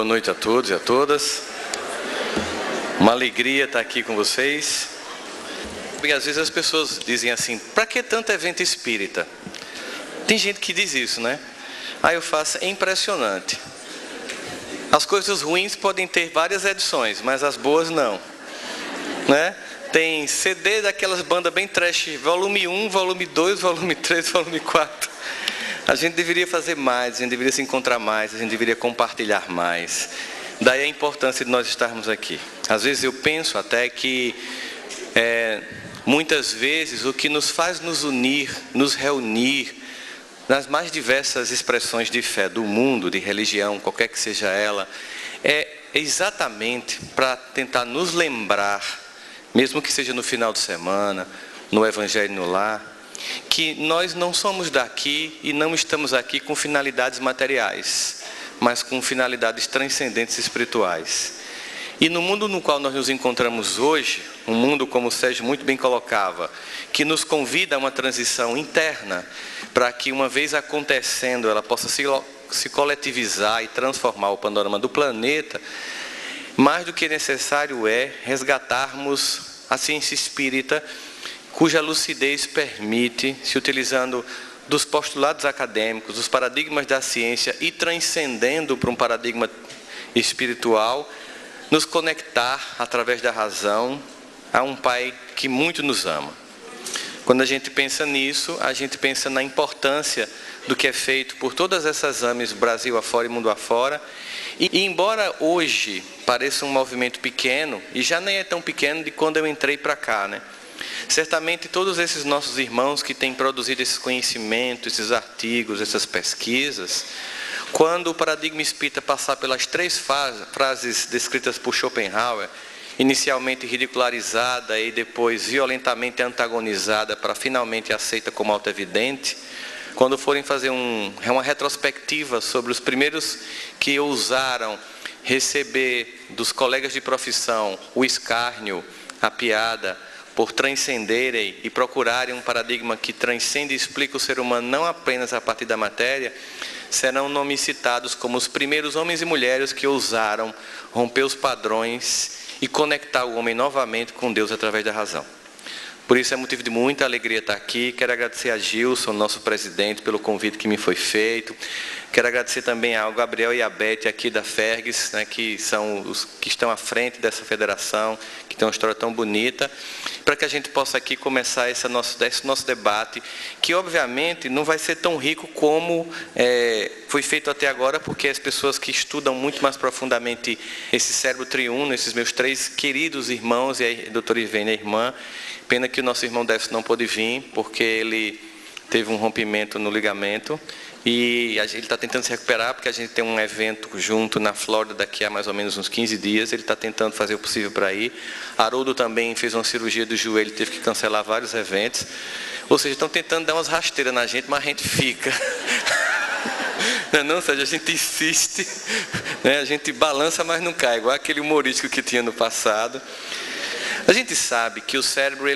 Boa noite a todos e a todas. Uma alegria estar aqui com vocês. Porque às vezes as pessoas dizem assim, para que tanto evento espírita? Tem gente que diz isso, né? Aí eu faço, é impressionante. As coisas ruins podem ter várias edições, mas as boas não, né? Tem CD daquelas bandas bem trash, volume 1, volume 2, volume 3, volume 4. A gente deveria fazer mais, a gente deveria se encontrar mais, a gente deveria compartilhar mais. Daí a importância de nós estarmos aqui. Às vezes eu penso até que, muitas vezes, o que nos faz nos unir, nos reunir, nas mais diversas expressões de fé do mundo, de religião, qualquer que seja ela, é exatamente para tentar nos lembrar, mesmo que seja no final de semana, no Evangelho no Lar, que nós não somos daqui e não estamos aqui com finalidades materiais, mas com finalidades transcendentes espirituais. E no mundo no qual nós nos encontramos hoje, um mundo, como o Sérgio muito bem colocava, que nos convida a uma transição interna, para que uma vez acontecendo, ela possa se coletivizar e transformar o panorama do planeta, mais do que necessário é resgatarmos a ciência espírita, cuja lucidez permite, se utilizando dos postulados acadêmicos, dos paradigmas da ciência e transcendendo para um paradigma espiritual, nos conectar através da razão a um Pai que muito nos ama. Quando a gente pensa nisso, a gente pensa na importância do que é feito por todas essas AMEs, Brasil afora e mundo afora. E embora hoje pareça um movimento pequeno, e já nem é tão pequeno de quando eu entrei para cá, né? Certamente todos esses nossos irmãos que têm produzido esses conhecimentos, esses artigos, essas pesquisas, quando o paradigma espírita passar pelas 3 frases descritas por Schopenhauer, inicialmente ridicularizada e depois violentamente antagonizada para finalmente aceita como auto-evidente, quando forem fazer uma retrospectiva sobre os primeiros que ousaram receber dos colegas de profissão o escárnio, a piada, por transcenderem e procurarem um paradigma que transcende e explica o ser humano não apenas a partir da matéria, serão nomes citados como os primeiros homens e mulheres que ousaram romper os padrões e conectar o homem novamente com Deus através da razão. Por isso é motivo de muita alegria estar aqui. Quero agradecer a Gilson, nosso presidente, pelo convite que me foi feito. Quero agradecer também ao Gabriel e a Beth aqui da Fergs, né, que são os que estão à frente dessa federação, que tem uma história tão bonita, para que a gente possa aqui começar esse nosso debate, que obviamente não vai ser tão rico como foi feito até agora, porque as pessoas que estudam muito mais profundamente esse cérebro triuno, esses meus 3 queridos irmãos, e a doutora Ivene, a irmã, pena que o nosso irmão Décio não pôde vir, porque ele teve um rompimento no ligamento, e ele está tentando se recuperar, porque a gente tem um evento junto na Flórida daqui a mais ou menos uns 15 dias, ele está tentando fazer o possível para ir. Haroldo também fez uma cirurgia do joelho, teve que cancelar vários eventos, ou seja, estão tentando dar umas rasteiras na gente, mas a gente fica. Não, Sérgio, a gente insiste, né? A gente balança, mas não cai, igual aquele humorístico que tinha no passado. A gente sabe que o cérebro,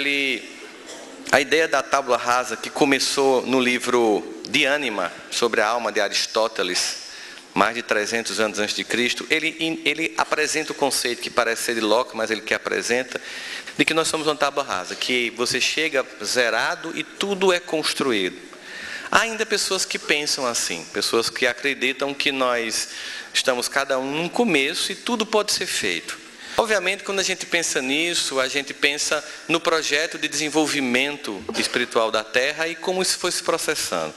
a ideia da tábula rasa, que começou no livro De Ânima, sobre a alma de Aristóteles, mais de 300 anos antes de Cristo, ele apresenta o conceito que parece ser de Locke, mas ele que apresenta, de que nós somos uma tábula rasa, que você chega zerado e tudo é construído. Há ainda pessoas que pensam assim, pessoas que acreditam que nós estamos cada um num começo e tudo pode ser feito. Obviamente, quando a gente pensa nisso, a gente pensa no projeto de desenvolvimento espiritual da Terra e como isso foi se processando.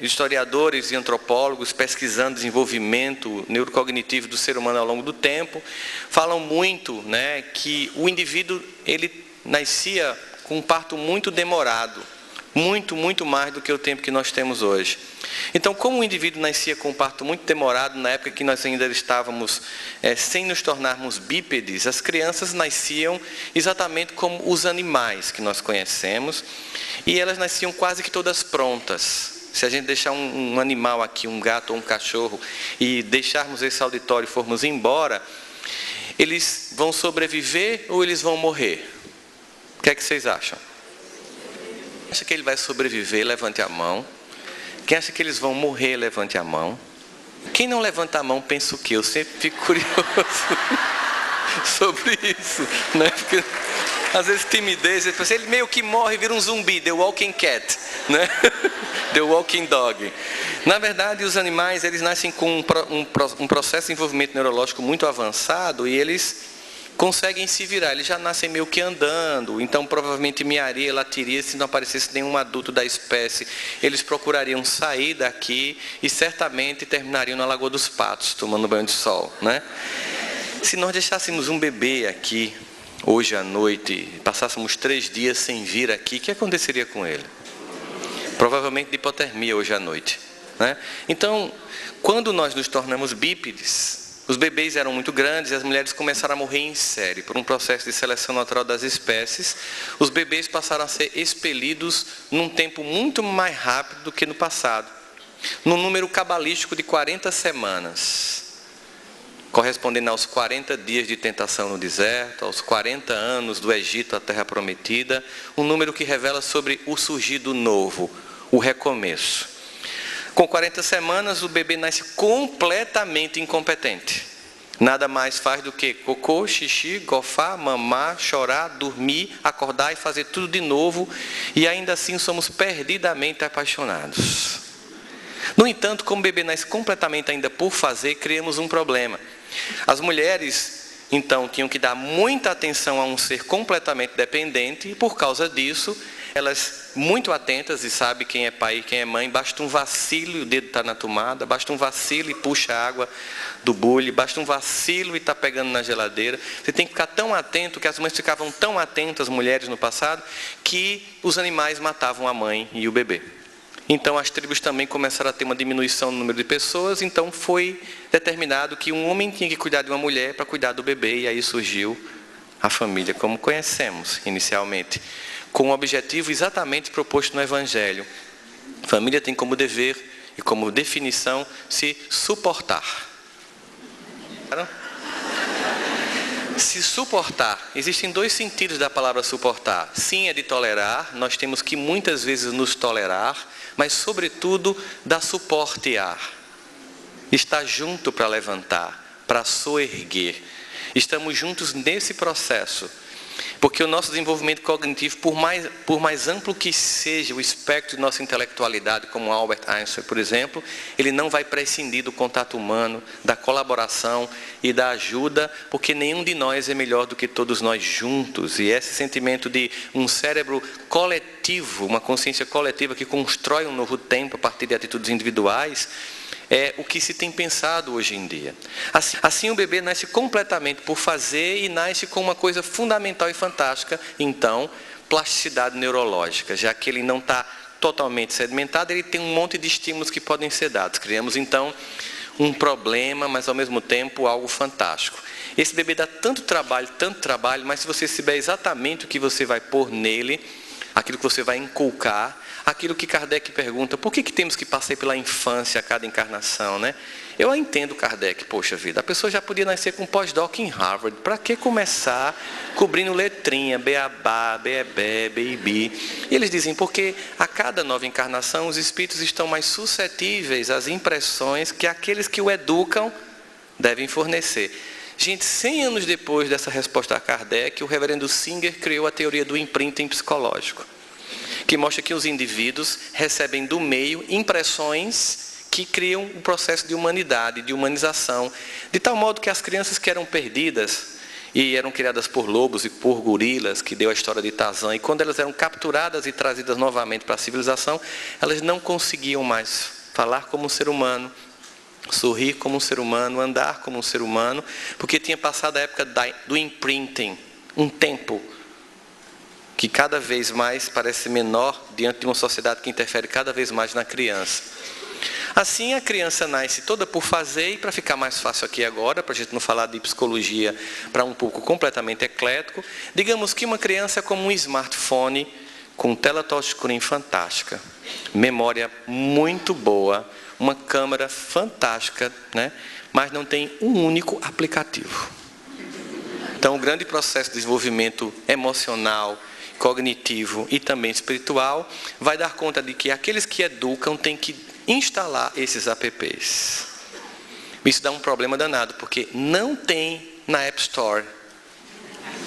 Historiadores e antropólogos pesquisando o desenvolvimento neurocognitivo do ser humano ao longo do tempo, falam muito, né, que o indivíduo ele nascia com um parto muito demorado, muito mais do que o tempo que nós temos hoje. Então, como o indivíduo nascia com um parto muito demorado, na época que nós ainda estávamos sem nos tornarmos bípedes, as crianças nasciam exatamente como os animais que nós conhecemos, e elas nasciam quase que todas prontas. Se a gente deixar um animal aqui, um gato ou um cachorro, e deixarmos esse auditório e formos embora, eles vão sobreviver ou eles vão morrer? O que é que vocês acham? Quem acha que ele vai sobreviver, levante a mão. Quem acha que eles vão morrer, levante a mão. Quem não levanta a mão pensa o quê? Eu sempre fico curioso sobre isso, né? Porque às vezes timidez, ele meio que morre e vira um zumbi, The Walking Cat, né? The Walking Dog. Na verdade, os animais, eles nascem com um processo de desenvolvimento neurológico muito avançado e eles conseguem se virar, eles já nascem meio que andando, então provavelmente miaria, latiria, se não aparecesse nenhum adulto da espécie, eles procurariam sair daqui e certamente terminariam na Lagoa dos Patos, tomando banho de sol, né? Se nós deixássemos um bebê aqui, hoje à noite, passássemos 3 dias sem vir aqui, o que aconteceria com ele? Provavelmente de hipotermia hoje à noite, né? Então, quando nós nos tornamos bípedes, os bebês eram muito grandes e as mulheres começaram a morrer em série. Por um processo de seleção natural das espécies, os bebês passaram a ser expelidos num tempo muito mais rápido do que no passado. Num número cabalístico de 40 semanas. Correspondendo aos 40 dias de tentação no deserto, aos 40 anos do Egito à Terra Prometida. Um número que revela sobre o surgido novo, o recomeço. Com 40 semanas, o bebê nasce completamente incompetente. Nada mais faz do que cocô, xixi, gofar, mamar, chorar, dormir, acordar e fazer tudo de novo. E ainda assim somos perdidamente apaixonados. No entanto, como o bebê nasce completamente ainda por fazer, criamos um problema. As mulheres, então, tinham que dar muita atenção a um ser completamente dependente e, por causa disso, elas muito atentas e sabem quem é pai e quem é mãe, basta um vacilo e o dedo está na tomada, basta um vacilo e puxa a água do bule, basta um vacilo e está pegando na geladeira. Você tem que ficar tão atento, que as mães ficavam tão atentas, as mulheres no passado, que os animais matavam a mãe e o bebê. Então as tribos também começaram a ter uma diminuição no número de pessoas, então foi determinado que um homem tinha que cuidar de uma mulher para cuidar do bebê, e aí surgiu a família como conhecemos inicialmente, com o objetivo exatamente proposto no Evangelho. A família tem como dever e como definição se suportar. Se suportar, existem 2 sentidos da palavra suportar. Sim, é de tolerar, nós temos que muitas vezes nos tolerar, mas sobretudo dar suportear. Estar junto para levantar, para soerguer. Estamos juntos nesse processo. Porque o nosso desenvolvimento cognitivo, por mais amplo que seja o espectro de nossa intelectualidade, como Albert Einstein, por exemplo, ele não vai prescindir do contato humano, da colaboração e da ajuda, porque nenhum de nós é melhor do que todos nós juntos. E esse sentimento de um cérebro coletivo, uma consciência coletiva que constrói um novo tempo a partir de atitudes individuais, é o que se tem pensado hoje em dia. Assim o bebê nasce completamente por fazer e nasce com uma coisa fundamental e fantástica, então, plasticidade neurológica. Já que ele não está totalmente sedimentado, ele tem um monte de estímulos que podem ser dados. Criamos, então, um problema, mas ao mesmo tempo algo fantástico. Esse bebê dá tanto trabalho, mas se você souber exatamente o que você vai pôr nele, aquilo que você vai inculcar, aquilo que Kardec pergunta, por que temos que passar pela infância a cada encarnação, né? Eu entendo Kardec, poxa vida, a pessoa já podia nascer com pós-doc em Harvard, para que começar cobrindo letrinha, beabá, beebé, beibi? E eles dizem, porque a cada nova encarnação os espíritos estão mais suscetíveis às impressões que aqueles que o educam devem fornecer. Gente, 100 anos depois dessa resposta a Kardec, o reverendo Singer criou a teoria do imprinting psicológico, que mostra que os indivíduos recebem do meio impressões que criam um processo de humanidade, de humanização, de tal modo que as crianças que eram perdidas e eram criadas por lobos e por gorilas, que deu a história de Tarzan, e quando elas eram capturadas e trazidas novamente para a civilização, elas não conseguiam mais falar como um ser humano, sorrir como um ser humano, andar como um ser humano, porque tinha passado a época do imprinting, um tempo que cada vez mais parece menor diante de uma sociedade que interfere cada vez mais na criança. Assim, a criança nasce toda por fazer, e para ficar mais fácil aqui agora, para a gente não falar de psicologia para um pouco completamente eclético, digamos que uma criança é como um smartphone com tela touchscreen fantástica, memória muito boa, uma câmera fantástica, né? Mas não tem um único aplicativo. Então, o grande processo de desenvolvimento emocional, cognitivo e também espiritual vai dar conta de que aqueles que educam têm que instalar esses apps. Isso dá um problema danado, porque não tem na App Store,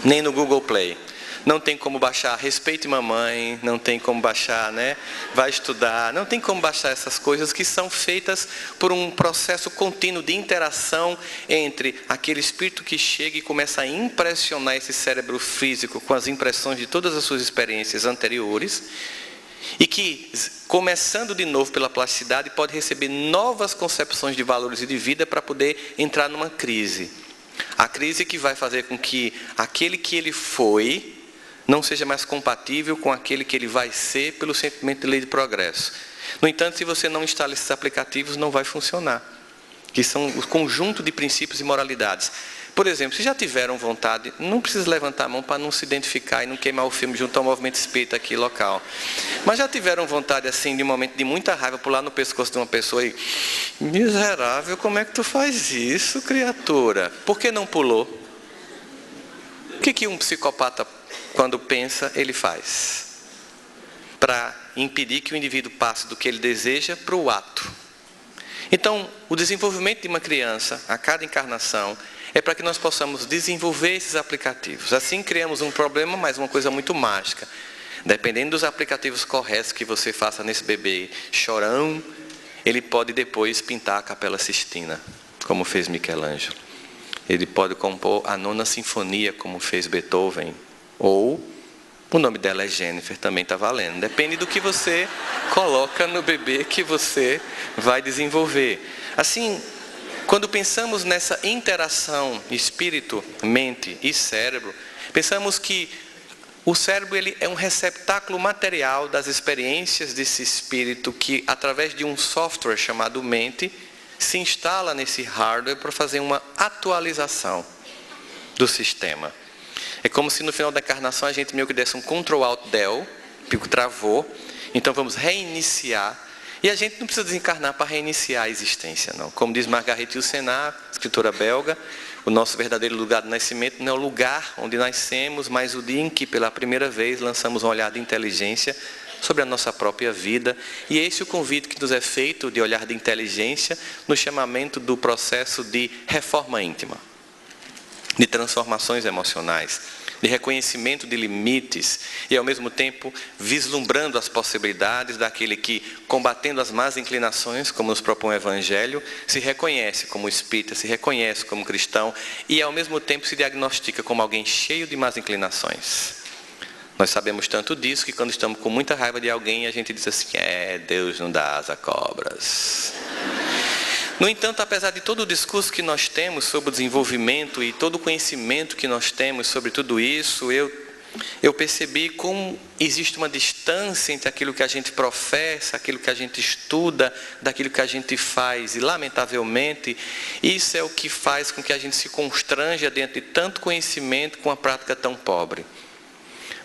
nem no Google Play. Não tem como baixar Respeite Mamãe, não tem como baixar, né? Vai estudar, não tem como baixar essas coisas que são feitas por um processo contínuo de interação entre aquele espírito que chega e começa a impressionar esse cérebro físico com as impressões de todas as suas experiências anteriores e que, começando de novo pela plasticidade, pode receber novas concepções de valores e de vida para poder entrar numa crise. A crise que vai fazer com que aquele que ele foi não seja mais compatível com aquele que ele vai ser pelo sentimento de lei de progresso. No entanto, se você não instala esses aplicativos, não vai funcionar. Que são o conjunto de princípios e moralidades. Por exemplo, se já tiveram vontade, não precisa levantar a mão para não se identificar e não queimar o filme junto ao movimento espírita aqui local. Mas já tiveram vontade, assim, de um momento de muita raiva, pular no pescoço de uma pessoa e... Miserável, como é que tu faz isso, criatura? Por que não pulou? O que um psicopata, quando pensa, ele faz? Para impedir que o indivíduo passe do que ele deseja para o ato. Então, o desenvolvimento de uma criança, a cada encarnação, é para que nós possamos desenvolver esses aplicativos. Assim criamos um problema, mas uma coisa muito mágica. Dependendo dos aplicativos corretos que você faça nesse bebê chorão, ele pode depois pintar a Capela Sistina, como fez Michelangelo. Ele pode compor a Nona Sinfonia, como fez Beethoven. Ou, o nome dela é Jennifer, também está valendo. Depende do que você coloca no bebê que você vai desenvolver. Assim, quando pensamos nessa interação espírito, mente e cérebro, pensamos que o cérebro ele é um receptáculo material das experiências desse espírito que, através de um software chamado mente, se instala nesse hardware para fazer uma atualização do sistema. É como se no final da encarnação a gente meio que desse um Ctrl-Alt-Del, pico travou, então vamos reiniciar. E a gente não precisa desencarnar para reiniciar a existência, não. Como diz Marguerite Yourcenar, escritora belga, o nosso verdadeiro lugar de nascimento não é o lugar onde nascemos, mas o dia em que pela primeira vez lançamos um olhar de inteligência sobre a nossa própria vida. E esse é o convite que nos é feito de olhar de inteligência no chamamento do processo de reforma íntima, de transformações emocionais, de reconhecimento de limites e, ao mesmo tempo, vislumbrando as possibilidades daquele que, combatendo as más inclinações, como nos propõe o Evangelho, se reconhece como espírita, se reconhece como cristão e, ao mesmo tempo, se diagnostica como alguém cheio de más inclinações. Nós sabemos tanto disso que, quando estamos com muita raiva de alguém, a gente diz assim, Deus não dá asa a cobras. No entanto, apesar de todo o discurso que nós temos sobre o desenvolvimento e todo o conhecimento que nós temos sobre tudo isso, eu percebi como existe uma distância entre aquilo que a gente professa, aquilo que a gente estuda, daquilo que a gente faz. E, lamentavelmente, isso é o que faz com que a gente se constranja diante de tanto conhecimento com uma prática tão pobre.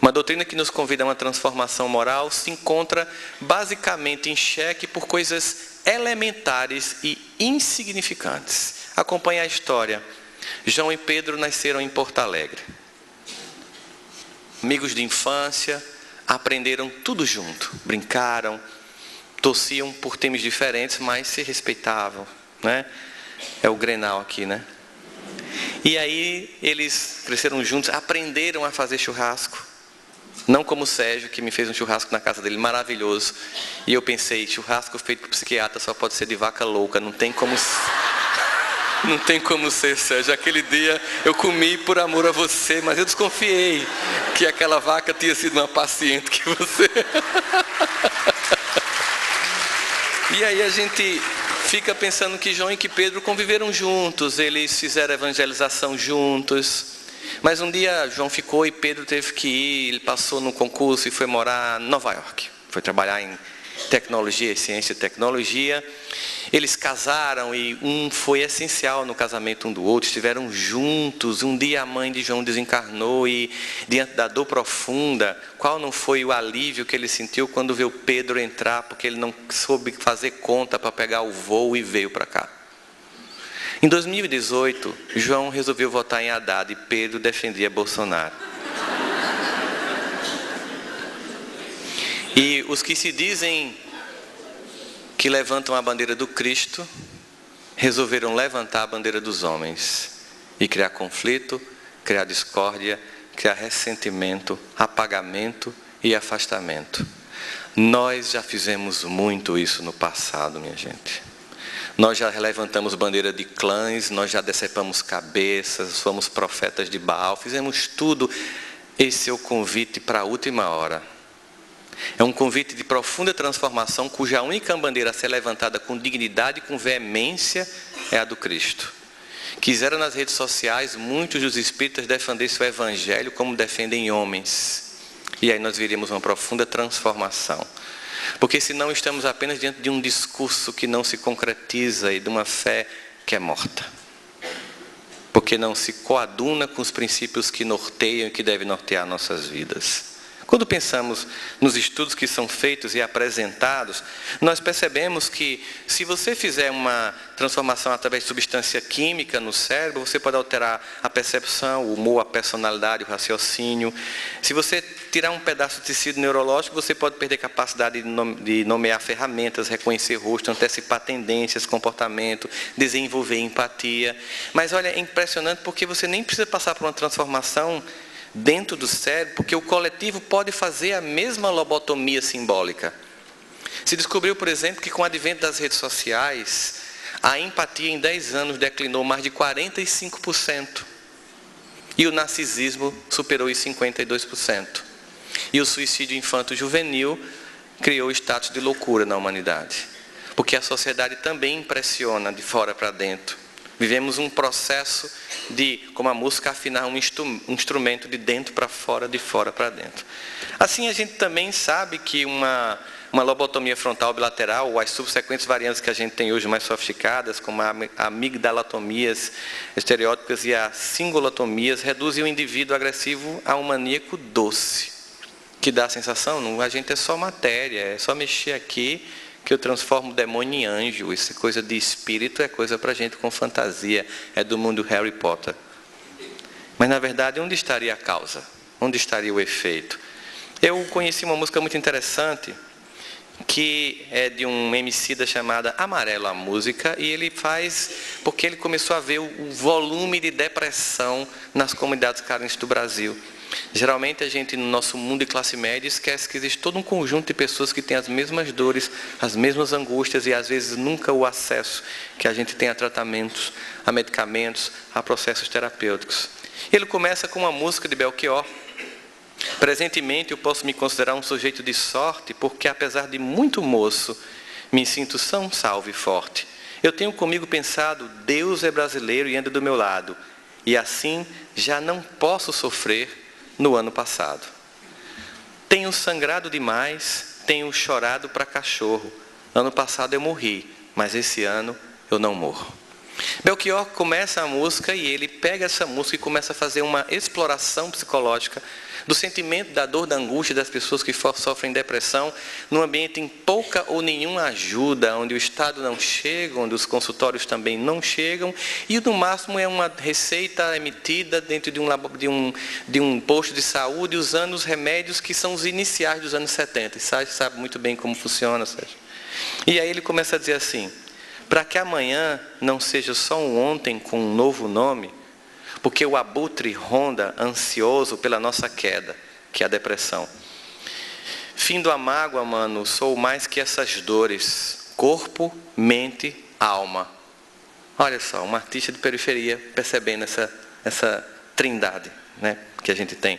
Uma doutrina que nos convida a uma transformação moral se encontra basicamente em xeque por coisas elementares e insignificantes. Acompanhe a história. João e Pedro nasceram em Porto Alegre. Amigos de infância, aprenderam tudo junto. Brincaram, torciam por times diferentes, mas se respeitavam, né? É o Grenal aqui, né? E aí eles cresceram juntos, aprenderam a fazer churrasco. Não como o Sérgio, que me fez um churrasco na casa dele, maravilhoso. E eu pensei, churrasco feito por psiquiatra só pode ser de vaca louca. Não tem como ser, Sérgio. Aquele dia eu comi por amor a você, mas eu desconfiei que aquela vaca tinha sido uma paciente que você... E aí a gente fica pensando que João e que Pedro conviveram juntos. Eles fizeram evangelização juntos. Mas um dia João ficou e Pedro teve que ir, ele passou no concurso e foi morar em Nova York. Foi trabalhar em tecnologia, ciência e tecnologia. Eles casaram e um foi essencial no casamento um do outro, estiveram juntos. Um dia a mãe de João desencarnou e, diante da dor profunda, qual não foi o alívio que ele sentiu quando viu Pedro entrar, porque ele não soube fazer conta para pegar o voo e veio para cá. Em 2018, João resolveu votar em Haddad e Pedro defendia Bolsonaro. E os que se dizem que levantam a bandeira do Cristo, resolveram levantar a bandeira dos homens e criar conflito, criar discórdia, criar ressentimento, apagamento e afastamento. Nós já fizemos muito isso no passado, minha gente. Nós já levantamos bandeira de clãs, nós já decepamos cabeças, fomos profetas de Baal, fizemos tudo. Esse é o convite para a última hora. É um convite de profunda transformação, cuja única bandeira a ser levantada com dignidade e com veemência é a do Cristo. Quiseram nas redes sociais muitos dos espíritas defenderem o evangelho como defendem homens. E aí nós viríamos uma profunda transformação. Porque senão estamos apenas diante de um discurso que não se concretiza e de uma fé que é morta. Porque não se coaduna com os princípios que norteiam e que devem nortear nossas vidas. Quando pensamos nos estudos que são feitos e apresentados, nós percebemos que se você fizer uma transformação através de substância química no cérebro, você pode alterar a percepção, o humor, a personalidade, o raciocínio. Se você tirar um pedaço de tecido neurológico, você pode perder capacidade de nomear ferramentas, reconhecer rosto, antecipar tendências, comportamento, desenvolver empatia. Mas olha, é impressionante porque você nem precisa passar por uma transformação dentro do cérebro, porque o coletivo pode fazer a mesma lobotomia simbólica. Se descobriu, por exemplo, que com o advento das redes sociais, a empatia em 10 anos declinou mais de 45%. E o narcisismo superou os 52%. E o suicídio infanto-juvenil criou o status de loucura na humanidade. Porque a sociedade também impressiona de fora para dentro. Vivemos um processo de, como a música, afinar um instrumento de dentro para fora, de fora para dentro. Assim, a gente também sabe que uma lobotomia frontal bilateral, ou as subsequentes variantes que a gente tem hoje mais sofisticadas, como a amigdalotomias estereótipas e as singulotomias, reduzem o indivíduo agressivo a um maníaco doce, que dá a sensação, não, a gente é só matéria, é só mexer aqui, que eu transformo o demônio em anjo. Isso é coisa de espírito, é coisa para gente com fantasia, é do mundo Harry Potter. Mas na verdade, onde estaria a causa? Onde estaria o efeito? Eu conheci uma música muito interessante, que é de um emicida chamado Amarelo a Música, e ele faz, porque ele começou a ver o volume de depressão nas comunidades carentes do Brasil. Geralmente a gente, no nosso mundo de classe média, esquece que existe todo um conjunto de pessoas que têm as mesmas dores, as mesmas angústias e às vezes nunca o acesso que a gente tem a tratamentos, a medicamentos, a processos terapêuticos. Ele começa com uma música de Belchior. Presentemente eu posso me considerar um sujeito de sorte, porque apesar de muito moço, me sinto são, salvo e forte. Eu tenho comigo pensado, Deus é brasileiro e anda do meu lado, e assim já não posso sofrer no ano passado. Tenho sangrado demais, tenho chorado para cachorro. Ano passado eu morri, mas esse ano eu não morro. Belchior começa a música e ele pega essa música e começa a fazer uma exploração psicológica do sentimento, da dor, da angústia das pessoas que sofrem depressão, num ambiente em pouca ou nenhuma ajuda, onde o Estado não chega, onde os consultórios também não chegam, e no máximo é uma receita emitida dentro de um posto de saúde, usando os remédios que são os iniciais dos anos 70. E sabe muito bem como funciona, Sérgio. E aí ele começa a dizer assim, para que amanhã não seja só um ontem com um novo nome, porque o abutre ronda ansioso pela nossa queda, que é a depressão. Findo a mágoa, mano, sou mais que essas dores, corpo, mente, alma. Olha só, um artista de periferia percebendo essa trindade, né, que a gente tem.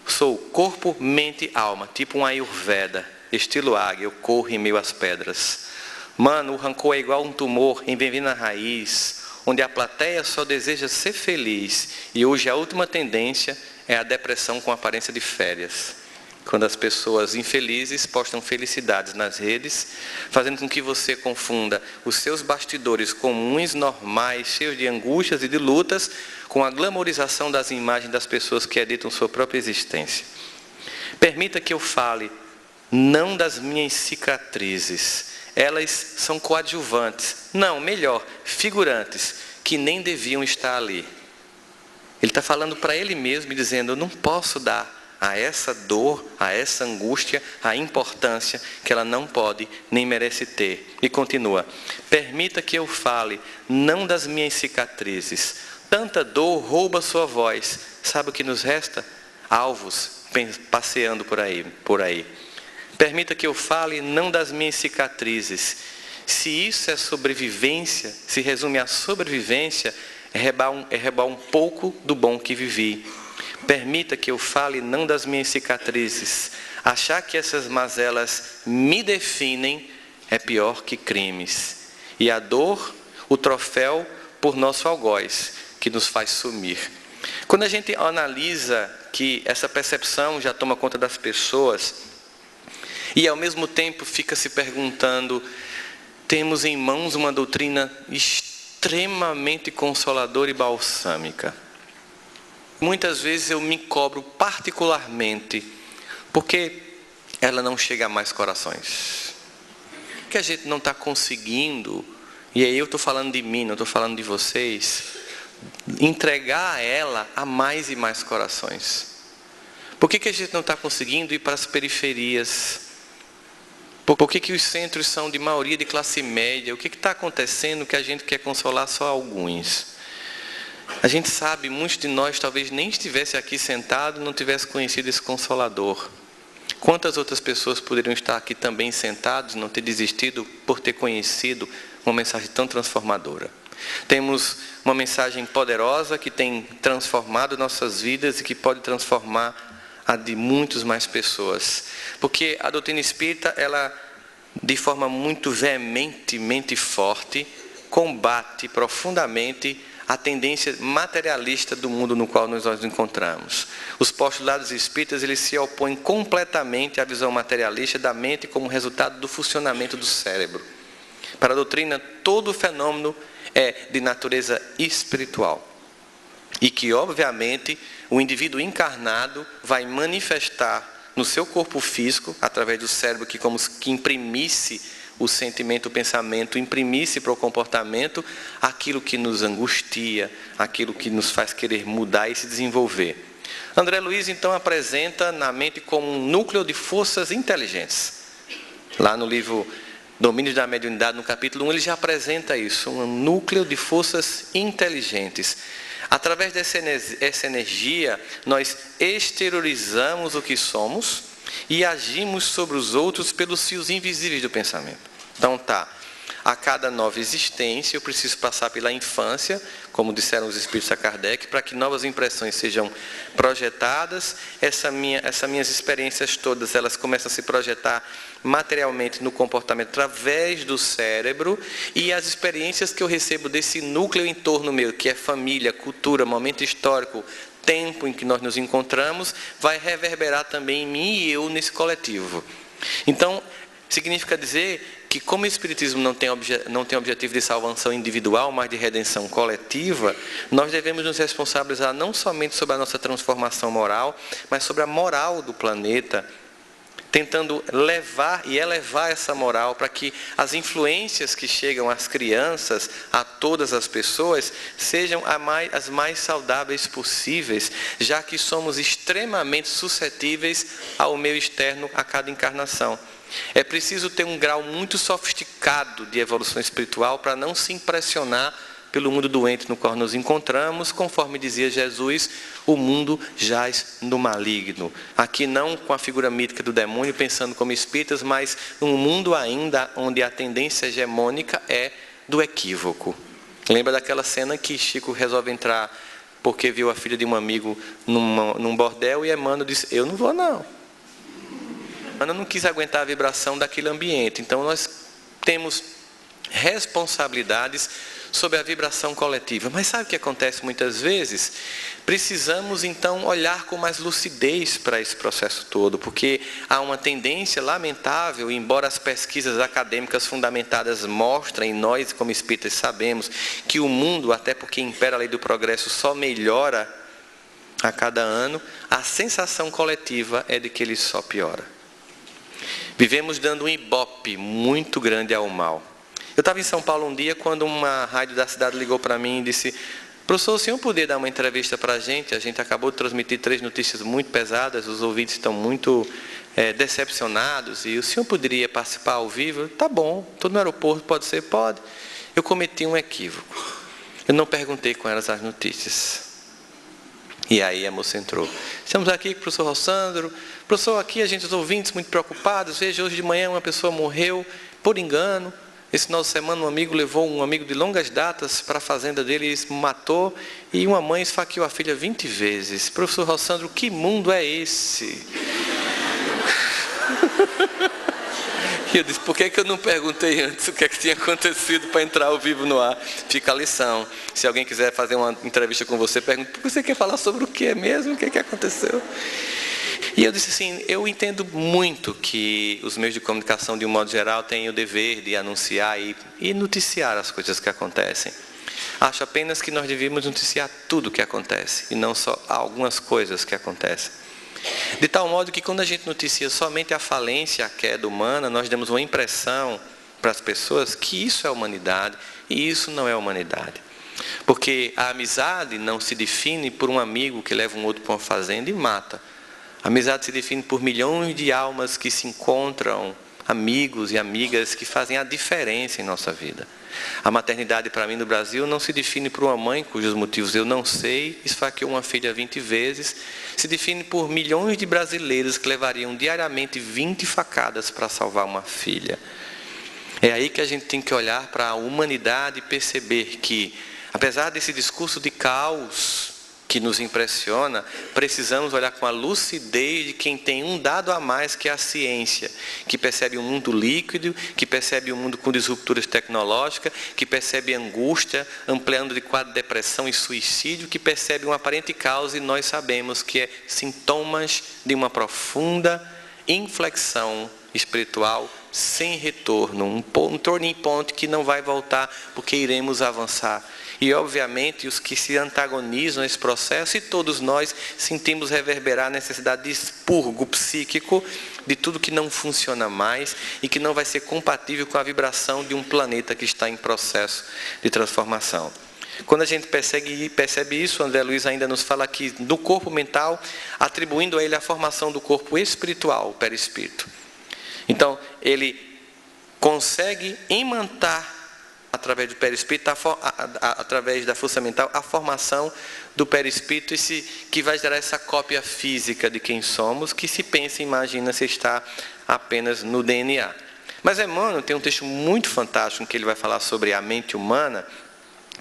Sou corpo, mente, alma, tipo um Ayurveda, estilo águia, eu corro em meio às pedras. Mano, o rancor é igual um tumor em bem-vindo à raiz, onde a plateia só deseja ser feliz. E hoje a última tendência é a depressão com aparência de férias. Quando as pessoas infelizes postam felicidades nas redes, fazendo com que você confunda os seus bastidores comuns, normais, cheios de angústias e de lutas, com a glamorização das imagens das pessoas que editam sua própria existência. Permita que eu fale, não das minhas cicatrizes. Elas são coadjuvantes, não, melhor, figurantes, que nem deviam estar ali. Ele está falando para ele mesmo e dizendo, eu não posso dar a essa dor, a essa angústia, a importância que ela não pode nem merece ter. E continua: permita que eu fale, não das minhas cicatrizes. Tanta dor rouba sua voz. Sabe o que nos resta? Alvos passeando por aí. Permita que eu fale, não das minhas cicatrizes. Se isso é sobrevivência, se resume à sobrevivência, é rebar um pouco do bom que vivi. Permita que eu fale não das minhas cicatrizes. Achar que essas mazelas me definem é pior que crimes. E a dor, o troféu por nosso algoz, que nos faz sumir. Quando a gente analisa que essa percepção já toma conta das pessoas, e ao mesmo tempo fica se perguntando, temos em mãos uma doutrina extremamente consoladora e balsâmica. Muitas vezes eu me cobro particularmente, porque ela não chega a mais corações. Que a gente não está conseguindo, e aí eu estou falando de mim, não estou falando de vocês, entregar a ela a mais e mais corações. Por que a gente não está conseguindo ir para as periferias? Por que os centros são de maioria de classe média? O que está acontecendo que a gente quer consolar só alguns? A gente sabe, muitos de nós talvez nem estivesse aqui sentado e não tivesse conhecido esse Consolador. Quantas outras pessoas poderiam estar aqui também sentados e não ter desistido por ter conhecido uma mensagem tão transformadora? Temos uma mensagem poderosa que tem transformado nossas vidas e que pode transformar a de muitas mais pessoas. Porque a doutrina espírita, ela, de forma muito veementemente forte, combate profundamente a tendência materialista do mundo no qual nós nos encontramos. Os postulados espíritas, eles se opõem completamente à visão materialista da mente como resultado do funcionamento do cérebro. Para a doutrina, todo fenômeno é de natureza espiritual. E que, obviamente, o indivíduo encarnado vai manifestar no seu corpo físico, através do cérebro que como que imprimisse o sentimento, o pensamento, imprimisse para o comportamento aquilo que nos angustia, aquilo que nos faz querer mudar e se desenvolver. André Luiz, então, apresenta na mente como um núcleo de forças inteligentes. Lá no livro Domínios da Mediunidade, no capítulo 1, ele já apresenta isso, um núcleo de forças inteligentes. Através dessa energia, nós exteriorizamos o que somos e agimos sobre os outros pelos fios invisíveis do pensamento. Então a cada nova existência eu preciso passar pela infância, como disseram os espíritos a Kardec, para que novas impressões sejam projetadas. Essas minhas experiências todas, elas começam a se projetar materialmente no comportamento através do cérebro, e as experiências que eu recebo desse núcleo em torno meu, que é família, cultura, momento histórico, tempo em que nós nos encontramos, vai reverberar também em mim e eu nesse coletivo. Então, significa dizer que como o Espiritismo não tem objetivo de salvação individual, mas de redenção coletiva, nós devemos nos responsabilizar não somente sobre a nossa transformação moral, mas sobre a moral do planeta, tentando levar e elevar essa moral para que as influências que chegam às crianças, a todas as pessoas, sejam as mais saudáveis possíveis, já que somos extremamente suscetíveis ao meio externo a cada encarnação. É preciso ter um grau muito sofisticado de evolução espiritual para não se impressionar pelo mundo doente no qual nos encontramos, conforme dizia Jesus, o mundo jaz no maligno. Aqui não com a figura mítica do demônio, pensando como espíritas, mas um mundo ainda onde a tendência hegemônica é do equívoco. Lembra daquela cena que Chico resolve entrar porque viu a filha de um amigo num bordel e Emmanuel disse, eu não vou não. Emmanuel não quis aguentar a vibração daquele ambiente. Então nós temos responsabilidades sobre a vibração coletiva. Mas sabe o que acontece muitas vezes? Precisamos então olhar com mais lucidez para esse processo todo, porque há uma tendência lamentável, embora as pesquisas acadêmicas fundamentadas mostrem, nós como espíritas sabemos, que o mundo, até porque impera a lei do progresso, só melhora a cada ano, a sensação coletiva é de que ele só piora. Vivemos dando um ibope muito grande ao mal. Eu estava em São Paulo um dia, quando uma rádio da cidade ligou para mim e disse, professor, o senhor poderia dar uma entrevista para a gente acabou de transmitir 3 notícias muito pesadas, os ouvintes estão muito decepcionados, e o senhor poderia participar ao vivo? Tá bom, estou no aeroporto, pode ser? Pode. Eu cometi um equívoco. Eu não perguntei com elas as notícias. E aí a moça entrou. Estamos aqui com o professor Rossandro. Professor, aqui a gente, os ouvintes, muito preocupados. Veja, hoje de manhã uma pessoa morreu por engano. Esse final de semana um amigo levou um amigo de longas datas para a fazenda dele e matou. E uma mãe esfaqueou a filha 20 vezes. Professor Rossandro, que mundo é esse? E eu disse, por que eu não perguntei antes o que é que tinha acontecido para entrar ao vivo no ar? Fica a lição. Se alguém quiser fazer uma entrevista com você, pergunta, por que você quer falar sobre o que é mesmo? O que é que aconteceu? E eu disse assim, eu entendo muito que os meios de comunicação, de um modo geral, têm o dever de anunciar e noticiar as coisas que acontecem. Acho apenas que nós devíamos noticiar tudo o que acontece, e não só algumas coisas que acontecem. De tal modo que quando a gente noticia somente a falência, a queda humana, nós damos uma impressão para as pessoas que isso é humanidade, e isso não é humanidade. Porque a amizade não se define por um amigo que leva um outro para uma fazenda e mata. A amizade se define por milhões de almas que se encontram, amigos e amigas que fazem a diferença em nossa vida. A maternidade para mim no Brasil não se define por uma mãe cujos motivos eu não sei, esfaqueou uma filha 20 vezes, se define por milhões de brasileiros que levariam diariamente 20 facadas para salvar uma filha. É aí que a gente tem que olhar para a humanidade e perceber que, apesar desse discurso de caos que nos impressiona, precisamos olhar com a lucidez de quem tem um dado a mais que a ciência, que percebe um mundo líquido, que percebe um mundo com disrupturas tecnológicas, que percebe angústia, ampliando de quadro de depressão e suicídio, que percebe uma aparente causa e nós sabemos que é sintomas de uma profunda inflexão espiritual sem retorno, um turning point que não vai voltar porque iremos avançar. E obviamente os que se antagonizam a esse processo, e todos nós sentimos reverberar a necessidade de expurgo psíquico de tudo que não funciona mais e que não vai ser compatível com a vibração de um planeta que está em processo de transformação. Quando a gente percebe isso, André Luiz ainda nos fala aqui do corpo mental, atribuindo a ele a formação do corpo espiritual, o perispírito. Então, ele consegue imantar através do perispírito, através da força mental, a formação do perispírito, que vai gerar essa cópia física de quem somos, que se pensa e imagina se está apenas no DNA. Mas Emmanuel tem um texto muito fantástico em que ele vai falar sobre a mente humana,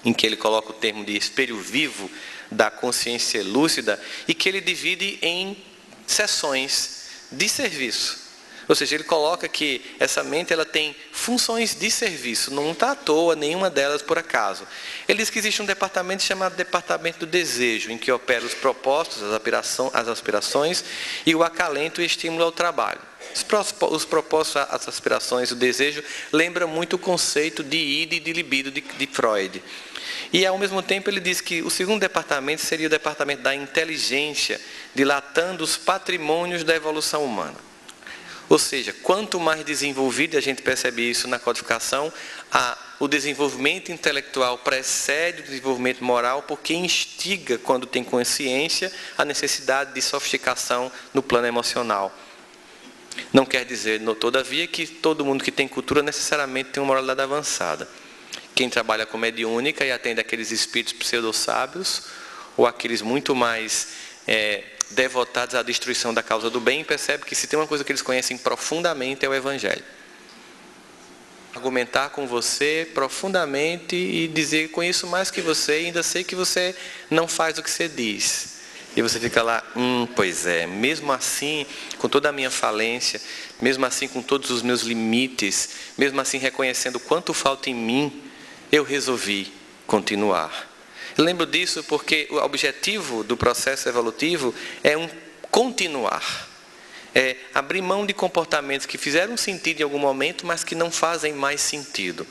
em que ele coloca o termo de espelho vivo da consciência lúcida, e que ele divide em sessões de serviço. Ou seja, ele coloca que essa mente ela tem funções de serviço, não está à toa nenhuma delas por acaso. Ele diz que existe um departamento chamado departamento do desejo, em que opera os propósitos, as aspirações e o acalento e estímulo ao trabalho. Os propósitos, as aspirações, o desejo, lembra muito o conceito de id e de libido de Freud. E ao mesmo tempo ele diz que o segundo departamento seria o departamento da inteligência, dilatando os patrimônios da evolução humana. Ou seja, quanto mais desenvolvido, a gente percebe isso na codificação, o desenvolvimento intelectual precede o desenvolvimento moral, porque instiga, quando tem consciência, a necessidade de sofisticação no plano emocional. Não quer dizer, todavia, que todo mundo que tem cultura necessariamente tem uma moralidade avançada. Quem trabalha com mediúnica e atende aqueles espíritos pseudo-sábios, ou aqueles muito mais devotados à destruição da causa do bem, percebe que se tem uma coisa que eles conhecem profundamente é o Evangelho. Argumentar com você profundamente e dizer, conheço mais que você e ainda sei que você não faz o que você diz. E você fica lá, pois é, mesmo assim, com toda a minha falência, mesmo assim com todos os meus limites, mesmo assim reconhecendo quanto falta em mim, eu resolvi continuar. Eu lembro disso porque o objetivo do processo evolutivo é um continuar. É abrir mão de comportamentos que fizeram sentido em algum momento, mas que não fazem mais sentido.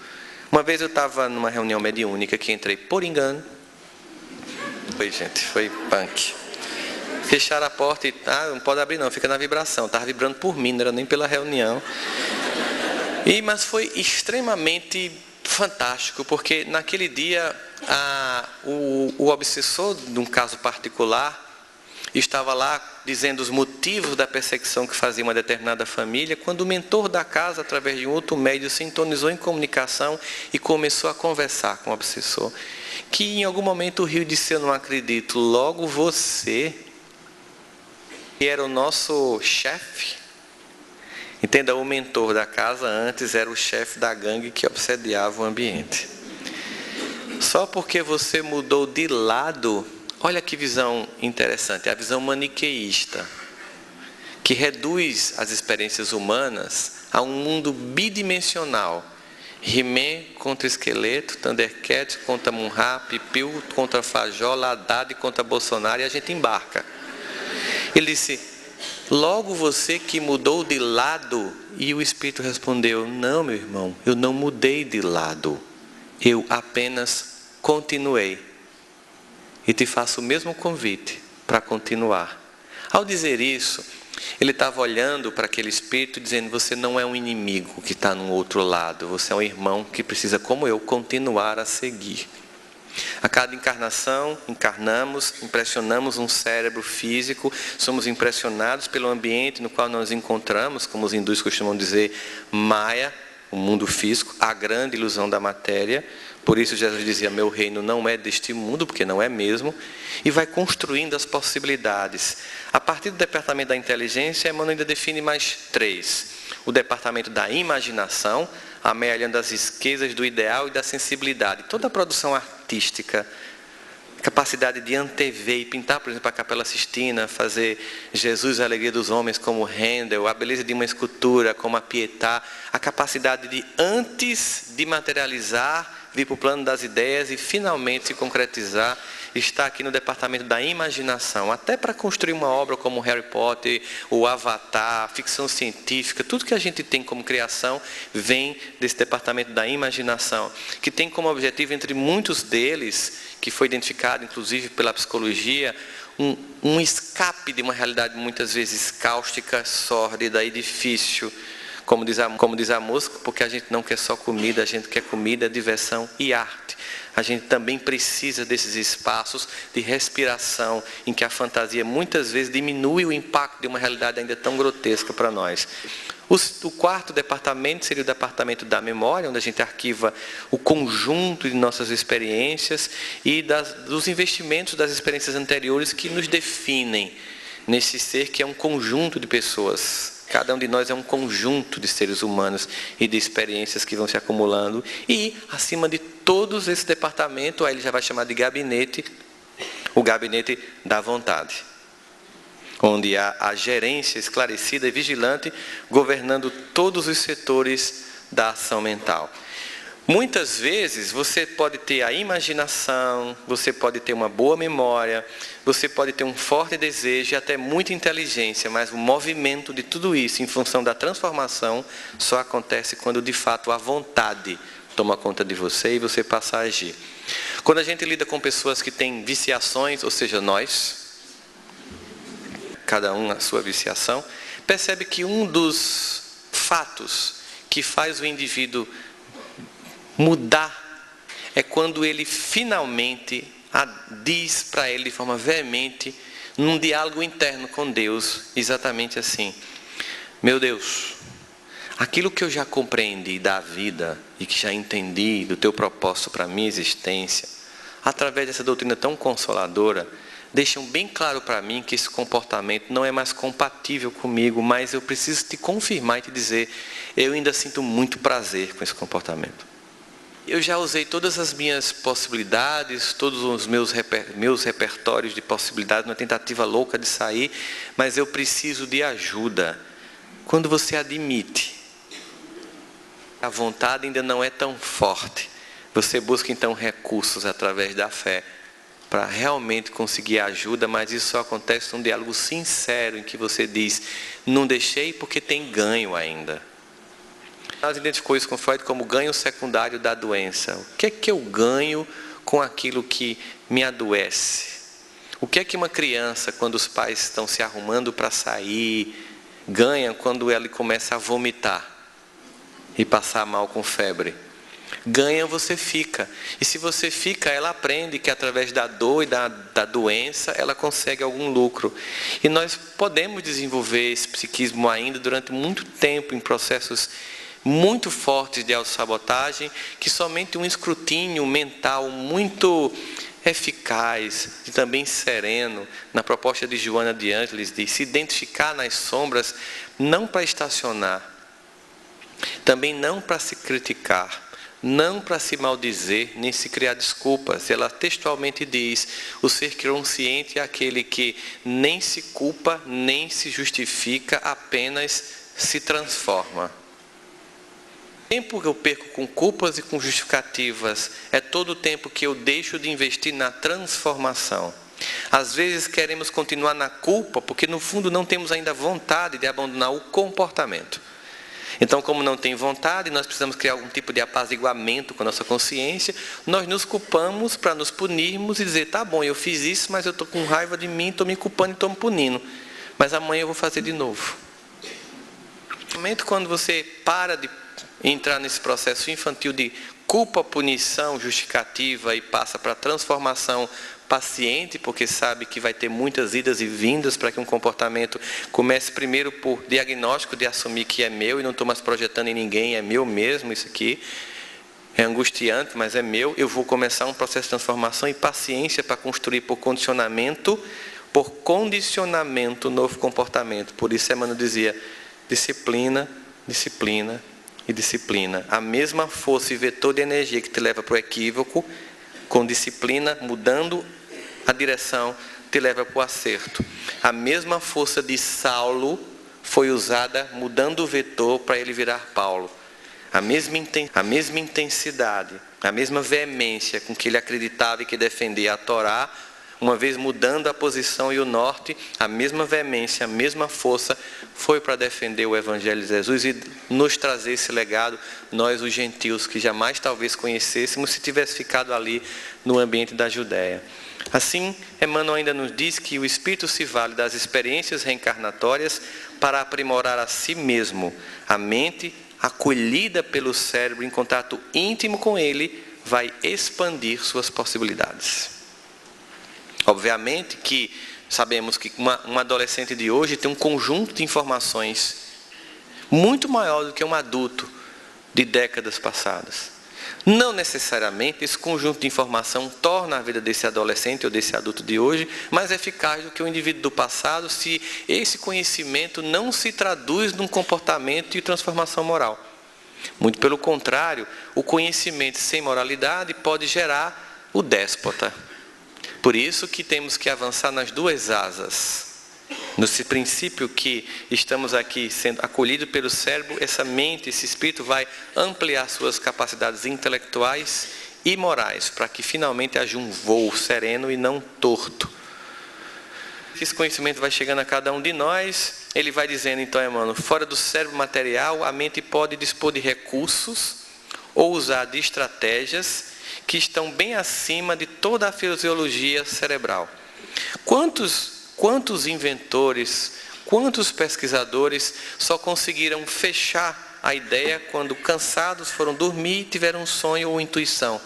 Uma vez eu estava numa reunião mediúnica que entrei por engano. Foi punk. Fecharam a porta e não pode abrir não, fica na vibração. Estava vibrando por mim, não era nem pela reunião. Mas foi extremamente fantástico, porque naquele dia o obsessor, num caso particular, estava lá dizendo os motivos da perseguição que fazia uma determinada família, quando o mentor da casa, através de um outro médio, sintonizou em comunicação e começou a conversar com o obsessor, que em algum momento riu e disse: eu não acredito, logo você, que era o nosso chefe. Entenda, o mentor da casa antes era o chefe da gangue que obsediava o ambiente. Só porque você mudou de lado, olha que visão interessante, a visão maniqueísta, que reduz as experiências humanas a um mundo bidimensional. He-Man contra Esqueleto, Thundercat contra Munra, Pipiu contra Fajola, Haddad contra Bolsonaro, e a gente embarca. Ele disse: logo você que mudou de lado. E o Espírito respondeu: não, meu irmão, eu não mudei de lado, eu apenas continuei. E te faço o mesmo convite para continuar. Ao dizer isso, ele estava olhando para aquele espírito dizendo: você não é um inimigo que está no outro lado, você é um irmão que precisa, como eu, continuar a seguir. A cada encarnação, encarnamos, impressionamos um cérebro físico, somos impressionados pelo ambiente no qual nos encontramos, como os hindus costumam dizer, Maya, o mundo físico, a grande ilusão da matéria. Por isso Jesus dizia: meu reino não é deste mundo, porque não é mesmo, e vai construindo as possibilidades. A partir do departamento da inteligência, Emmanuel ainda define mais 3. O departamento da imaginação, amealhando as riquezas do ideal e da sensibilidade. Toda a produção artística, capacidade de antever e pintar, por exemplo, a Capela Sistina, fazer Jesus, a alegria dos homens, como Handel, a beleza de uma escultura, como a Pietà, a capacidade de, antes de materializar, vir para o plano das ideias e finalmente se concretizar, está aqui no departamento da imaginação. Até para construir uma obra como Harry Potter, o Avatar, ficção científica, tudo que a gente tem como criação vem desse departamento da imaginação, que tem como objetivo, entre muitos deles, que foi identificado inclusive pela psicologia, um escape de uma realidade muitas vezes cáustica, sórdida e difícil. Como diz a música, porque a gente não quer só comida, a gente quer comida, diversão e arte. A gente também precisa desses espaços de respiração, em que a fantasia muitas vezes diminui o impacto de uma realidade ainda tão grotesca para nós. O quarto departamento seria o departamento da memória, onde a gente arquiva o conjunto de nossas experiências e dos investimentos das experiências anteriores que nos definem nesse ser que é um conjunto de pessoas. Cada um de nós é um conjunto de seres humanos e de experiências que vão se acumulando. E, acima de todos esse departamento, aí ele já vai chamar de gabinete, o gabinete da vontade. Onde há a gerência esclarecida e vigilante, governando todos os setores da ação mental. Muitas vezes você pode ter a imaginação, você pode ter uma boa memória, você pode ter um forte desejo e até muita inteligência, mas o movimento de tudo isso em função da transformação só acontece quando de fato a vontade toma conta de você e você passa a agir. Quando a gente lida com pessoas que têm viciações, ou seja, nós, cada um na sua viciação, percebe que um dos fatos que faz o indivíduo mudar é quando ele finalmente diz para ele de forma veemente, num diálogo interno com Deus, exatamente assim: meu Deus, aquilo que eu já compreendi da vida e que já entendi do teu propósito para a minha existência, através dessa doutrina tão consoladora, deixam bem claro para mim que esse comportamento não é mais compatível comigo, mas eu preciso te confirmar e te dizer: eu ainda sinto muito prazer com esse comportamento. Eu já usei todas as minhas possibilidades, todos os meus repertórios de possibilidades, uma tentativa louca de sair, mas eu preciso de ajuda. Quando você admite, a vontade ainda não é tão forte, você busca então recursos através da fé, para realmente conseguir ajuda, mas isso só acontece num diálogo sincero, em que você diz: não deixei porque tem ganho ainda. Nós identificamos isso com Freud como ganho secundário da doença. O que é que eu ganho com aquilo que me adoece? O que é que uma criança, quando os pais estão se arrumando para sair, ganha quando ela começa a vomitar e passar mal com febre? Ganha, você fica. E se você fica, ela aprende que através da dor e da doença, ela consegue algum lucro. E nós podemos desenvolver esse psiquismo ainda durante muito tempo em processos muito fortes de autossabotagem, que somente um escrutínio mental muito eficaz e também sereno, na proposta de Joana de Ângeles, de se identificar nas sombras, não para estacionar, também não para se criticar, não para se maldizer, nem se criar desculpas. Ela textualmente diz: o ser consciente é aquele que nem se culpa, nem se justifica, apenas se transforma. O tempo que eu perco com culpas e com justificativas é todo o tempo que eu deixo de investir na transformação. Às vezes queremos continuar na culpa, porque no fundo não temos ainda vontade de abandonar o comportamento. Então, como não tem vontade, nós precisamos criar algum tipo de apaziguamento com a nossa consciência. Nós nos culpamos para nos punirmos e dizer: tá bom, eu fiz isso, mas eu estou com raiva de mim, estou me culpando e estou me punindo. Mas amanhã eu vou fazer de novo. No momento quando você para de entrar nesse processo infantil de culpa, punição, justificativa e passa para a transformação paciente, porque sabe que vai ter muitas idas e vindas para que um comportamento comece primeiro por diagnóstico de assumir que é meu e não estou mais projetando em ninguém, é meu mesmo, isso aqui é angustiante, mas é meu. Eu vou começar um processo de transformação e paciência para construir por condicionamento, novo comportamento. Por isso Emmanuel dizia: disciplina, disciplina e disciplina. A mesma força e vetor de energia que te leva para o equívoco, com disciplina, mudando a direção, te leva para o acerto. A mesma força de Saulo foi usada mudando o vetor para ele virar Paulo. A mesma intensidade, a mesma veemência com que ele acreditava e que defendia a Torá, uma vez mudando a posição e o norte, a mesma veemência, a mesma força foi para defender o Evangelho de Jesus e nos trazer esse legado, nós os gentios, que jamais talvez conhecêssemos se tivesse ficado ali no ambiente da Judéia. Assim, Emmanuel ainda nos diz que o Espírito se vale das experiências reencarnatórias para aprimorar a si mesmo. A mente, acolhida pelo cérebro em contato íntimo com ele, vai expandir suas possibilidades. Obviamente que sabemos que uma adolescente de hoje tem um conjunto de informações muito maior do que um adulto de décadas passadas. Não necessariamente esse conjunto de informação torna a vida desse adolescente ou desse adulto de hoje mais eficaz do que o indivíduo do passado, se esse conhecimento não se traduz num comportamento e transformação moral. Muito pelo contrário, o conhecimento sem moralidade pode gerar o déspota. Por isso que temos que avançar nas duas asas. Nesse princípio que estamos aqui sendo acolhidos pelo cérebro, essa mente, esse espírito vai ampliar suas capacidades intelectuais e morais, para que finalmente haja um voo sereno e não torto. Esse conhecimento vai chegando a cada um de nós, ele vai dizendo então, Emmanuel, fora do cérebro material, a mente pode dispor de recursos ou usar de estratégias que estão bem acima de toda a fisiologia cerebral. Quantos inventores, quantos pesquisadores só conseguiram fechar a ideia quando cansados foram dormir e tiveram um sonho ou intuição?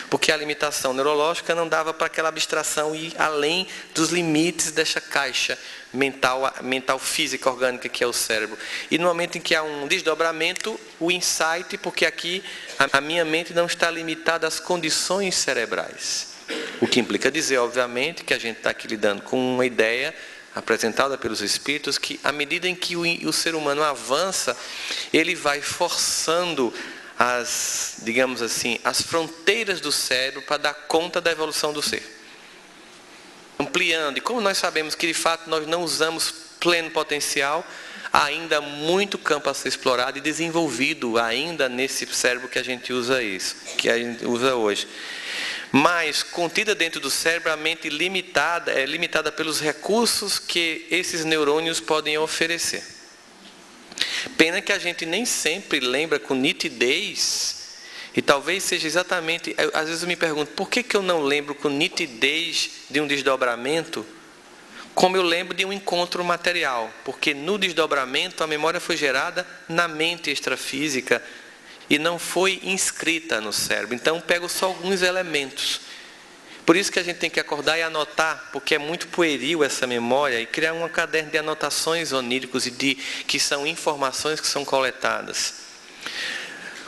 Porque a limitação neurológica não dava para aquela abstração ir além dos limites dessa caixa mental física orgânica que é o cérebro. E no momento em que há um desdobramento, o insight, porque aqui a minha mente não está limitada às condições cerebrais. O que implica dizer, obviamente, que a gente está aqui lidando com uma ideia apresentada pelos Espíritos, que à medida em que o ser humano avança, ele vai forçando digamos assim, as fronteiras do cérebro para dar conta da evolução do ser. Ampliando, e como nós sabemos que de fato nós não usamos pleno potencial, há ainda muito campo a ser explorado e desenvolvido ainda nesse cérebro que a gente usa hoje. Mas, contida dentro do cérebro, a mente é limitada pelos recursos que esses neurônios podem oferecer. Pena que a gente nem sempre lembra com nitidez, e talvez seja exatamente, às vezes eu me pergunto, por que eu não lembro com nitidez de um desdobramento, como eu lembro de um encontro material? Porque no desdobramento a memória foi gerada na mente extrafísica, e não foi inscrita no cérebro. Então, pego só alguns elementos. Por isso que a gente tem que acordar e anotar, porque é muito pueril essa memória, e criar um caderno de anotações oníricos que são informações que são coletadas.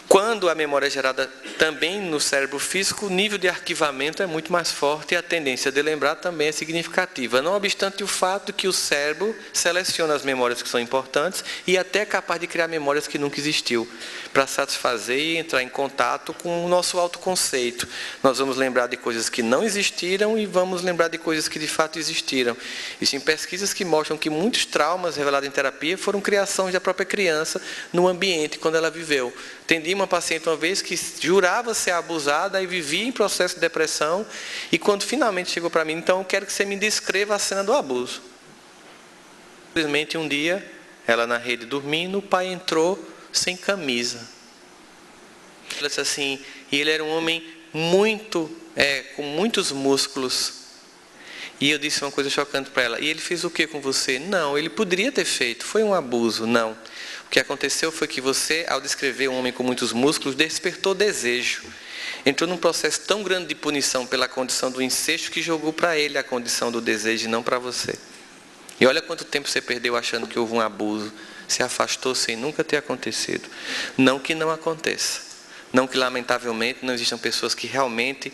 Quando a memória é gerada também no cérebro físico, o nível de arquivamento é muito mais forte e a tendência de lembrar também é significativa. Não obstante o fato que o cérebro seleciona as memórias que são importantes e até é capaz de criar memórias que nunca existiu, para satisfazer e entrar em contato com o nosso autoconceito. Nós vamos lembrar de coisas que não existiram e vamos lembrar de coisas que de fato existiram. Existem pesquisas que mostram que muitos traumas revelados em terapia foram criações da própria criança no ambiente quando ela viveu. Atendi uma paciente uma vez que jurava ser abusada e vivia em processo de depressão, e quando finalmente chegou para mim, então eu quero que você me descreva a cena do abuso. Simplesmente um dia, ela na rede dormindo, o pai entrou sem camisa. Ela disse assim, e ele era um homem com muitos músculos. E eu disse uma coisa chocante para ela, e ele fez o que com você? Não, ele poderia ter feito, foi um abuso, não. O que aconteceu foi que você, ao descrever um homem com muitos músculos, despertou desejo. Entrou num processo tão grande de punição pela condição do incesto que jogou para ele a condição do desejo e não para você. E olha quanto tempo você perdeu achando que houve um abuso. Se afastou sem nunca ter acontecido. Não que não aconteça. Não que, lamentavelmente, não existam pessoas que realmente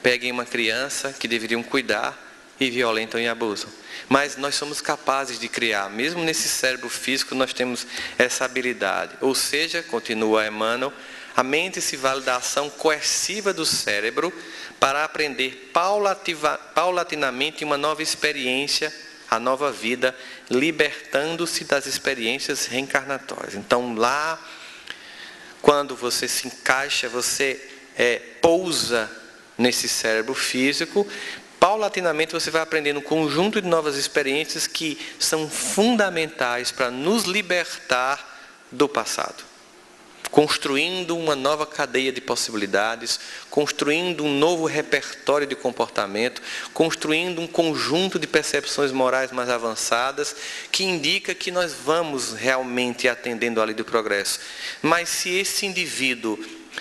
peguem uma criança que deveriam cuidar e violentam e abusam. Mas nós somos capazes de criar, mesmo nesse cérebro físico, nós temos essa habilidade. Ou seja, continua Emmanuel, a mente se vale da ação coerciva do cérebro para aprender paulatinamente uma nova experiência, a nova vida, libertando-se das experiências reencarnatórias. Então lá, quando você se encaixa, você pousa nesse cérebro físico, paulatinamente você vai aprendendo um conjunto de novas experiências que são fundamentais para nos libertar do passado. Construindo uma nova cadeia de possibilidades, construindo um novo repertório de comportamento, construindo um conjunto de percepções morais mais avançadas, que indica que nós vamos realmente atendendo à lei do progresso. Mas se esse indivíduo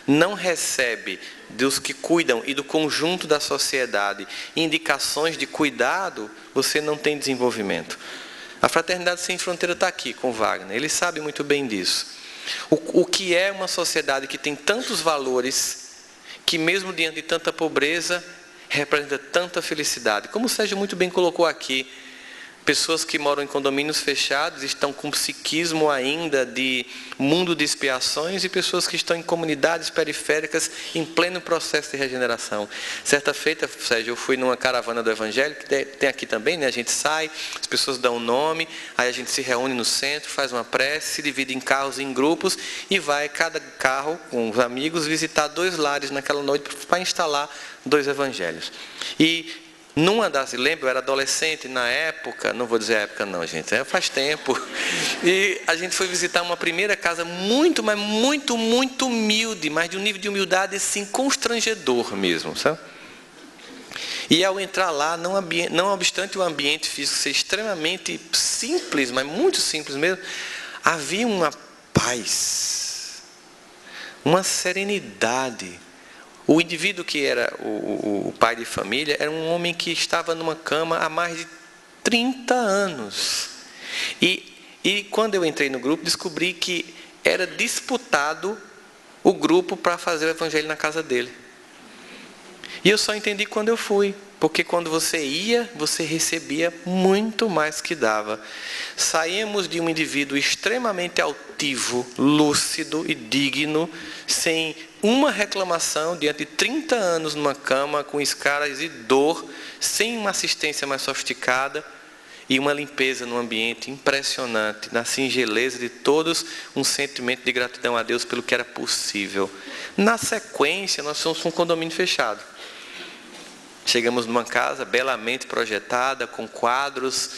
não recebe dos que cuidam e do conjunto da sociedade indicações de cuidado, você não tem desenvolvimento. A Fraternidade Sem Fronteira está aqui com Wagner, ele sabe muito bem disso. O que é uma sociedade que tem tantos valores, que mesmo diante de tanta pobreza, representa tanta felicidade. Como o Sérgio muito bem colocou aqui, pessoas que moram em condomínios fechados estão com psiquismo ainda de mundo de expiações, e pessoas que estão em comunidades periféricas em pleno processo de regeneração. Certa feita, Sérgio, eu fui numa caravana do Evangelho, que tem aqui também, né? A gente sai, as pessoas dão um nome, aí a gente se reúne no centro, faz uma prece, se divide em carros, em grupos, e vai cada carro com os amigos visitar 2 lares naquela noite para instalar 2 evangelhos. E numa das, lembro, eu era adolescente na época, não vou dizer a época não, gente, faz tempo, e a gente foi visitar uma primeira casa muito, mas muito humilde, mas de um nível de humildade assim, constrangedor mesmo, sabe? E ao entrar lá, não obstante o ambiente físico ser extremamente simples, mas muito simples mesmo, havia uma paz, uma serenidade. O indivíduo que era o pai de família era um homem que estava numa cama há mais de 30 anos. E quando eu entrei no grupo, descobri que era disputado o grupo para fazer o evangelho na casa dele. E eu só entendi quando eu fui. Porque quando você ia, você recebia muito mais que dava. Saímos de um indivíduo extremamente altivo, lúcido e digno, sem uma reclamação, diante de 30 anos numa cama, com escaras e dor, sem uma assistência mais sofisticada, e uma limpeza no ambiente impressionante, na singeleza de todos, um sentimento de gratidão a Deus pelo que era possível. Na sequência, nós somos um condomínio fechado. Chegamos numa casa belamente projetada, com quadros,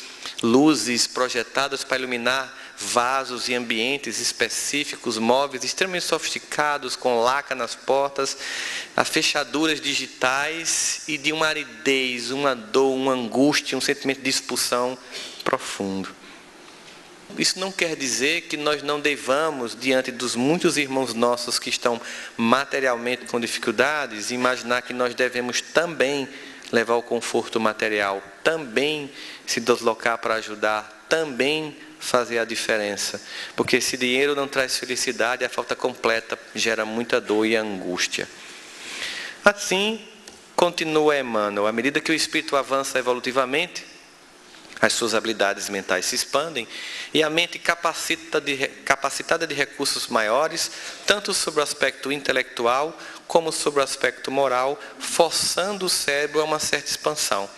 luzes projetadas para iluminar vasos e ambientes específicos, móveis extremamente sofisticados, com laca nas portas, as fechaduras digitais e de uma aridez, uma dor, uma angústia, um sentimento de expulsão profundo. Isso não quer dizer que nós não devamos, diante dos muitos irmãos nossos que estão materialmente com dificuldades, imaginar que nós devemos também levar o conforto material, também se deslocar para ajudar, também fazer a diferença. Porque se dinheiro não traz felicidade, a falta completa gera muita dor e angústia. Assim, continua Emmanuel, à medida que o espírito avança evolutivamente, as suas habilidades mentais se expandem e a mente capacitada de recursos maiores, tanto sobre o aspecto intelectual como sobre o aspecto moral, forçando o cérebro a uma certa expansão.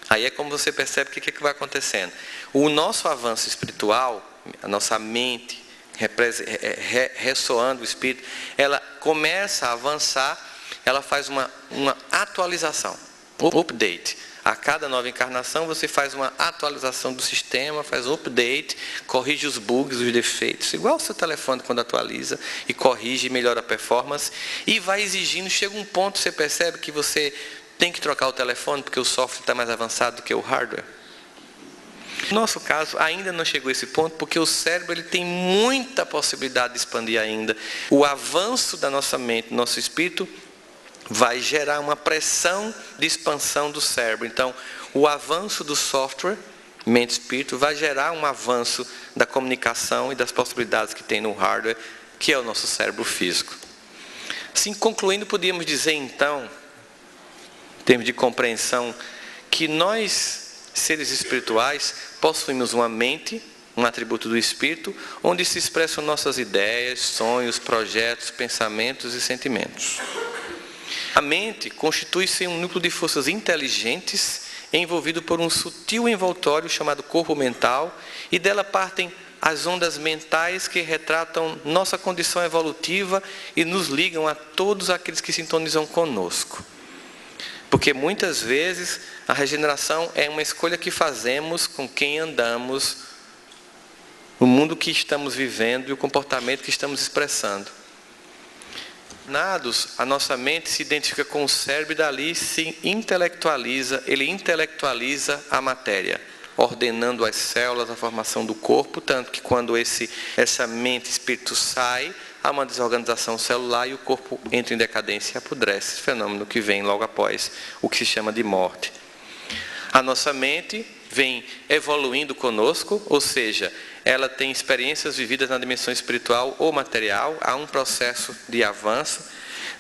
Aí é como você percebe o que é que vai acontecendo. O nosso avanço espiritual, a nossa mente ressoando o espírito, ela começa a avançar, ela faz uma atualização, update. A cada nova encarnação você faz uma atualização do sistema, faz um update, corrige os bugs, os defeitos, igual o seu telefone quando atualiza e corrige e melhora a performance, e vai exigindo, chega um ponto você percebe que você tem que trocar o telefone porque o software está mais avançado do que o hardware. No nosso caso, ainda não chegou a esse ponto, porque o cérebro ele tem muita possibilidade de expandir ainda. O avanço da nossa mente, nosso espírito, vai gerar uma pressão de expansão do cérebro. Então, o avanço do software, mente-espírito, vai gerar um avanço da comunicação e das possibilidades que tem no hardware, que é o nosso cérebro físico. Assim, concluindo, podíamos dizer, então, em termos de compreensão, que nós, seres espirituais, possuímos uma mente, um atributo do espírito, onde se expressam nossas ideias, sonhos, projetos, pensamentos e sentimentos. A mente constitui-se um núcleo de forças inteligentes envolvido por um sutil envoltório chamado corpo mental, e dela partem as ondas mentais que retratam nossa condição evolutiva e nos ligam a todos aqueles que sintonizam conosco. Porque muitas vezes a regeneração é uma escolha que fazemos com quem andamos, o mundo que estamos vivendo e o comportamento que estamos expressando. A nossa mente se identifica com o cérebro e dali se intelectualiza, ele intelectualiza a matéria, ordenando as células, a formação do corpo, tanto que quando essa mente, espírito sai, há uma desorganização celular e o corpo entra em decadência e apodrece, fenômeno que vem logo após o que se chama de morte. A nossa mente vem evoluindo conosco, ou seja, ela tem experiências vividas na dimensão espiritual ou material, há um processo de avanço.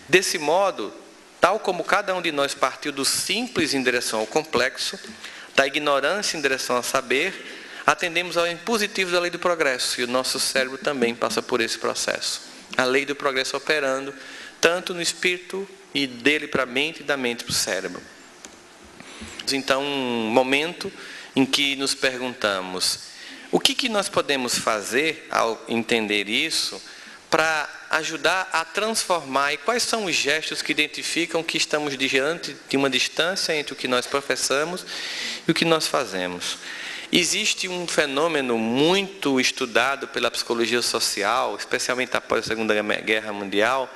Desse modo, tal como cada um de nós partiu do simples em direção ao complexo, da ignorância em direção ao saber, atendemos ao impositivo da lei do progresso, e o nosso cérebro também passa por esse processo. A lei do progresso operando, tanto no espírito e dele para a mente e da mente para o cérebro. Então, um momento em que nos perguntamos, o que nós podemos fazer ao entender isso para ajudar a transformar, e quais são os gestos que identificam que estamos diante de uma distância entre o que nós professamos e o que nós fazemos? Existe um fenômeno muito estudado pela psicologia social, especialmente após a Segunda Guerra Mundial,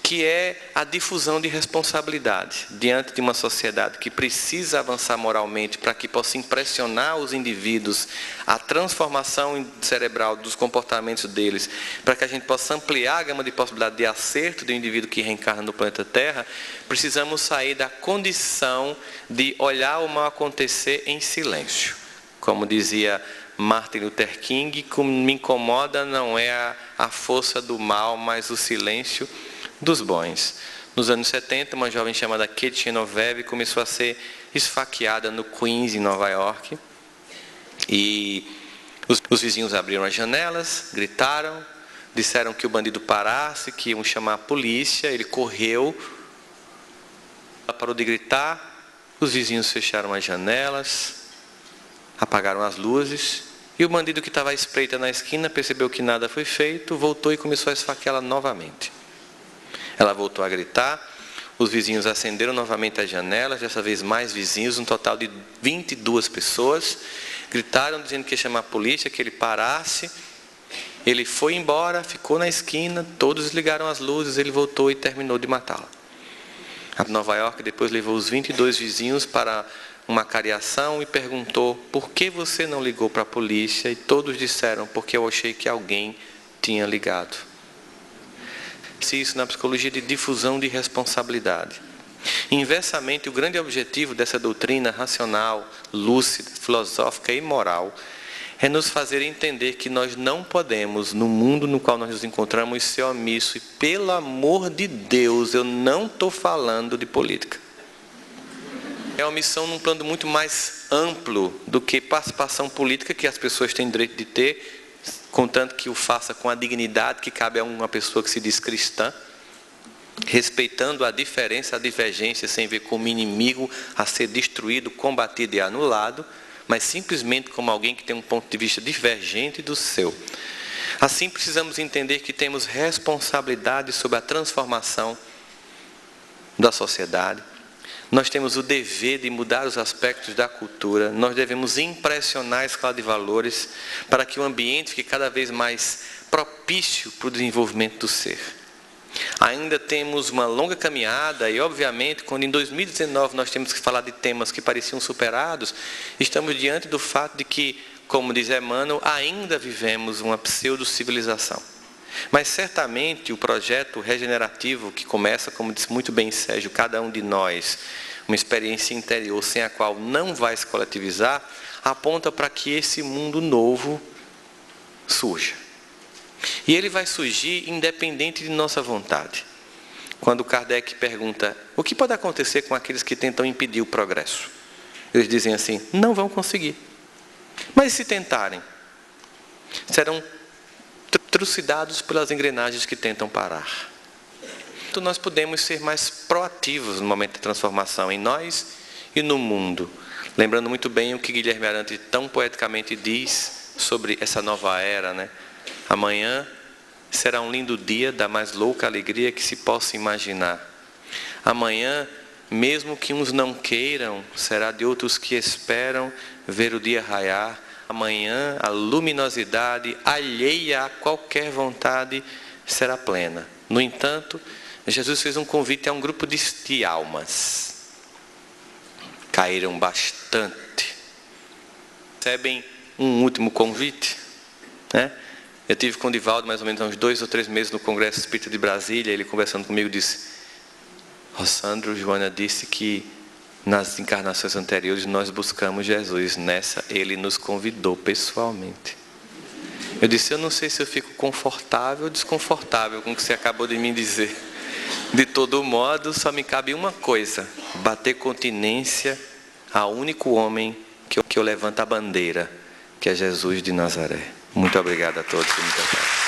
que é a difusão de responsabilidade. Diante de uma sociedade que precisa avançar moralmente para que possa impressionar os indivíduos, a transformação cerebral dos comportamentos deles, para que a gente possa ampliar a gama de possibilidade de acerto do indivíduo que reencarna no planeta Terra, precisamos sair da condição de olhar o mal acontecer em silêncio. Como dizia Martin Luther King, o que me incomoda não é a força do mal, mas o silêncio dos bons. Nos anos 70, uma jovem chamada Kate Genovese começou a ser esfaqueada no Queens, em Nova York. E os vizinhos abriram as janelas, gritaram, disseram que o bandido parasse, que iam chamar a polícia. Ele correu, ela parou de gritar, os vizinhos fecharam as janelas, apagaram as luzes, e o bandido que estava à espreita na esquina percebeu que nada foi feito, voltou e começou a esfaqueá-la novamente. Ela voltou a gritar, os vizinhos acenderam novamente as janelas, dessa vez mais vizinhos, um total de 22 pessoas, gritaram dizendo que ia chamar a polícia, que ele parasse. Ele foi embora, ficou na esquina, todos ligaram as luzes, ele voltou e terminou de matá-la. A Nova York depois levou os 22 vizinhos para uma cariação e perguntou: por que você não ligou para a polícia? E todos disseram: porque eu achei que alguém tinha ligado. Isso na psicologia de difusão de responsabilidade. Inversamente, o grande objetivo dessa doutrina racional, lúcida, filosófica e moral é nos fazer entender que nós não podemos, no mundo no qual nós nos encontramos, ser omisso. E pelo amor de Deus, eu não estou falando de política. É omissão num plano muito mais amplo do que participação política, que as pessoas têm direito de ter, contanto que o faça com a dignidade que cabe a uma pessoa que se diz cristã, respeitando a diferença, a divergência, sem ver como inimigo a ser destruído, combatido e anulado, mas simplesmente como alguém que tem um ponto de vista divergente do seu. Assim, precisamos entender que temos responsabilidade sobre a transformação da sociedade. Nós temos o dever de mudar os aspectos da cultura. Nós devemos impressionar a escala de valores para que o ambiente fique cada vez mais propício para o desenvolvimento do ser. Ainda temos uma longa caminhada e, obviamente, quando em 2019 nós temos que falar de temas que pareciam superados, estamos diante do fato de que, como diz Emmanuel, ainda vivemos uma pseudo-civilização. Mas certamente o projeto regenerativo, que começa, como disse muito bem Sérgio, cada um de nós, uma experiência interior sem a qual não vai se coletivizar, aponta para que esse mundo novo surja. E ele vai surgir independente de nossa vontade. Quando Kardec pergunta: o que pode acontecer com aqueles que tentam impedir o progresso? Eles dizem assim: não vão conseguir. Mas se tentarem, serão trucidados pelas engrenagens que tentam parar. Então nós podemos ser mais proativos no momento da transformação, em nós e no mundo. Lembrando muito bem o que Guilherme Arantes tão poeticamente diz sobre essa nova era, né? Amanhã será um lindo dia da mais louca alegria que se possa imaginar. Amanhã, mesmo que uns não queiram, será de outros que esperam ver o dia raiar. Amanhã, a luminosidade alheia a qualquer vontade será plena. No entanto, Jesus fez um convite a um grupo de almas. Caíram bastante. Recebem um último convite, né? Eu tive com o Divaldo mais ou menos há uns 2 ou 3 meses no Congresso Espírita de Brasília. Ele conversando comigo disse: Rossandro, Joana disse que nas encarnações anteriores nós buscamos Jesus. Nessa ele nos convidou pessoalmente. Eu disse: eu não sei se eu fico confortável ou desconfortável com o que você acabou de me dizer. De todo modo, só me cabe uma coisa: bater continência ao único homem que eu levanto a bandeira, que é Jesus de Nazaré. Muito obrigado a todos. Muita paz.